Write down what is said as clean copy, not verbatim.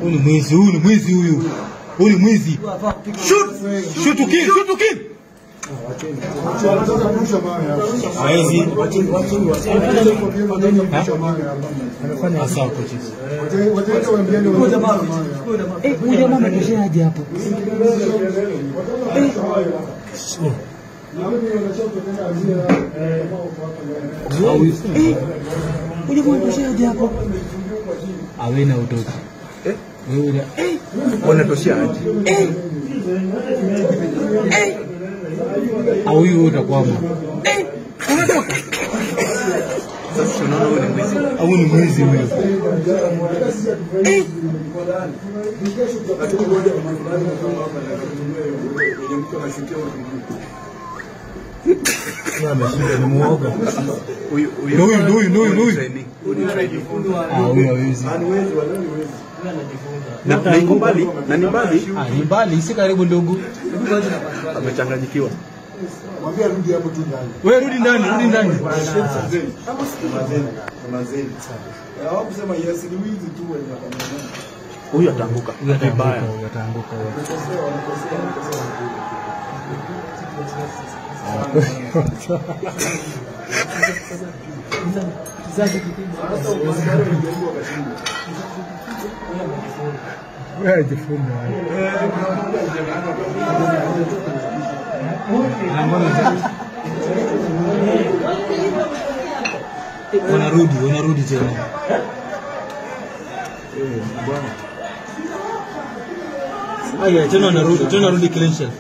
Huyu ni mwizi huyu. Huyu ni mwizi. Shoot to kill. Hawezi. Amefanya asao coaches. Huyu jamaa ametoshea aje hapo? Huyu jamaa ametoshea aje hapo? Awena utoka. Wewe wanatoshea aje? Au huyu utakwama. Unatoka. Sasa tunaona huyu ni mwizi. Au ni mwizi huyo. Ni muoga. Huyu. Huyu hawezi. Na iko mbali, na ni mbali. Ni mbali, si karibu ndugu. Amechanganyikiwa. Mwambie rudi hapo tu ndani. Wewe rudi ndani. Mazeni. Hao kusema yes ni wizi tu wenye watamwona. Huyu ataanguka. Vibaya. Ataanguka. Wewe jifunze. Wanarudi tena. Aya, tena wanarudi clean shelf.